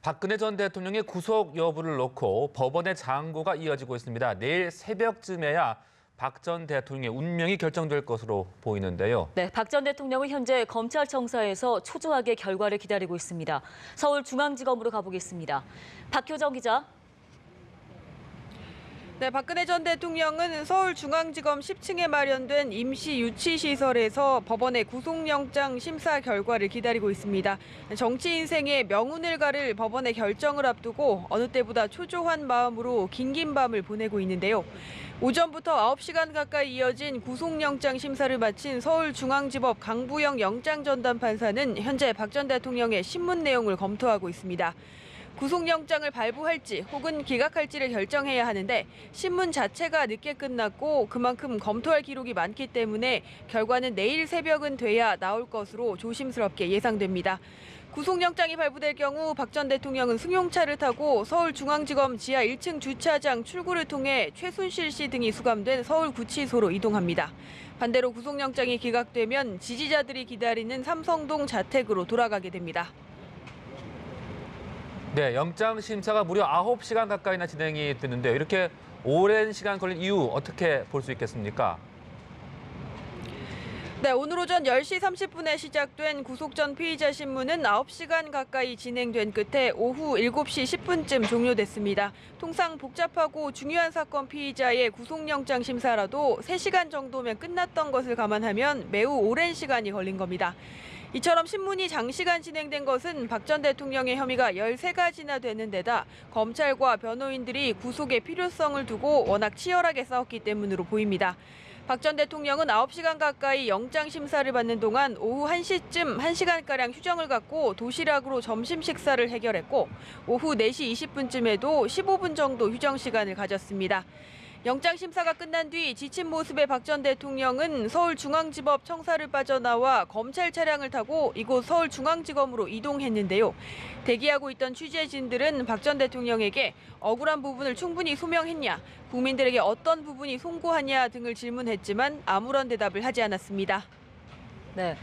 박근혜 전 대통령의 구속 여부를 놓고 법원의 장고가 이어지고 있습니다. 내일 새벽쯤에야 박 전 대통령의 운명이 결정될 것으로 보이는데요. 네, 박 전 대통령은 현재 검찰청사에서 초조하게 결과를 기다리고 있습니다. 서울중앙지검으로 가보겠습니다. 박효정 기자. 네, 박근혜 전 대통령은 서울중앙지검 10층에 마련된 임시유치시설에서 법원의 구속영장 심사 결과를 기다리고 있습니다. 정치 인생의 명운을 가를 법원의 결정을 앞두고 어느 때보다 초조한 마음으로 긴긴 밤을 보내고 있는데요. 오전부터 9시간 가까이 이어진 구속영장 심사를 마친 서울중앙지법 강부영 영장전담 판사는 현재 박 전 대통령의 신문 내용을 검토하고 있습니다. 구속영장을 발부할지 혹은 기각할지를 결정해야 하는데 신문 자체가 늦게 끝났고 그만큼 검토할 기록이 많기 때문에 결과는 내일 새벽은 돼야 나올 것으로 조심스럽게 예상됩니다. 구속영장이 발부될 경우 박 전 대통령은 승용차를 타고 서울중앙지검 지하 1층 주차장 출구를 통해 최순실 씨 등이 수감된 서울구치소로 이동합니다. 반대로 구속영장이 기각되면 지지자들이 기다리는 삼성동 자택으로 돌아가게 됩니다. 네, 영장 심사가 무려 9시간 가까이나 진행이 되는데요. 이렇게 오랜 시간 걸린 이유 어떻게 볼 수 있겠습니까? 네, 오늘 오전 10시 30분에 시작된 구속 전 피의자 신문은 9시간 가까이 진행된 끝에 오후 7시 10분쯤 종료됐습니다. 통상 복잡하고 중요한 사건 피의자의 구속영장 심사라도 3시간 정도면 끝났던 것을 감안하면 매우 오랜 시간이 걸린 겁니다. 이처럼 신문이 장시간 진행된 것은 박 전 대통령의 혐의가 13가지나 되는 데다 검찰과 변호인들이 구속의 필요성을 두고 워낙 치열하게 싸웠기 때문으로 보입니다. 박 전 대통령은 9시간 가까이 영장 심사를 받는 동안 오후 1시쯤 1시간가량 휴정을 갖고 도시락으로 점심 식사를 해결했고 오후 4시 20분쯤에도 15분 정도 휴정 시간을 가졌습니다. 영장 심사가 끝난 뒤 지친 모습의 박 전 대통령은 서울중앙지법 청사를 빠져나와 검찰 차량을 타고 이곳 서울중앙지검으로 이동했는데요. 대기하고 있던 취재진들은 박 전 대통령에게 억울한 부분을 충분히 소명했냐, 국민들에게 어떤 부분이 송구하냐 등을 질문했지만 아무런 대답을 하지 않았습니다. 네,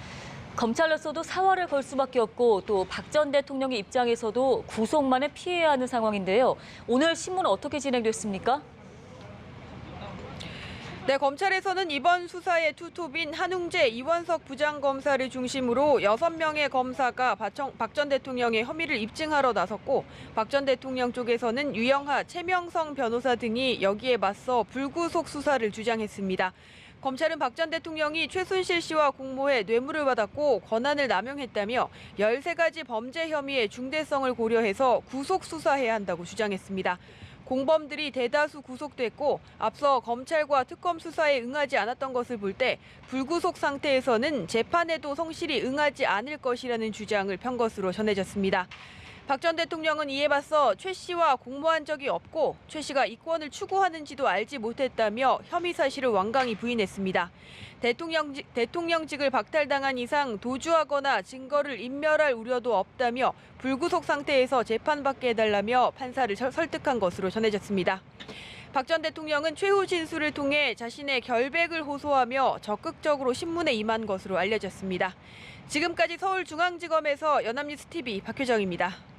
검찰로서도 사활을 걸 수밖에 없고 또 박 전 대통령의 입장에서도 구속만을 피해야 하는 상황인데요. 오늘 신문 어떻게 진행됐습니까? 네, 검찰에서는 이번 수사의 투톱인 한웅재, 이원석 부장검사를 중심으로 6명의 검사가 박 전 대통령의 혐의를 입증하러 나섰고 박 전 대통령 쪽에서는 유영하, 최명성 변호사 등이 여기에 맞서 불구속 수사를 주장했습니다. 검찰은 박 전 대통령이 최순실 씨와 공모해 뇌물을 받았고 권한을 남용했다며 13가지 범죄 혐의의 중대성을 고려해서 구속 수사해야 한다고 주장했습니다. 공범들이 대다수 구속됐고 앞서 검찰과 특검 수사에 응하지 않았던 것을 볼 때 불구속 상태에서는 재판에도 성실히 응하지 않을 것이라는 주장을 편 것으로 전해졌습니다. 박 전 대통령은 이에 맞서 최 씨와 공모한 적이 없고 최 씨가 이권을 추구하는지도 알지 못했다며 혐의 사실을 완강히 부인했습니다. 대통령직을 박탈당한 이상 도주하거나 증거를 인멸할 우려도 없다며 불구속 상태에서 재판받게 해달라며 판사를 설득한 것으로 전해졌습니다. 박 전 대통령은 최후 진술을 통해 자신의 결백을 호소하며 적극적으로 신문에 임한 것으로 알려졌습니다. 지금까지 서울중앙지검에서 연합뉴스 TV 박효정입니다.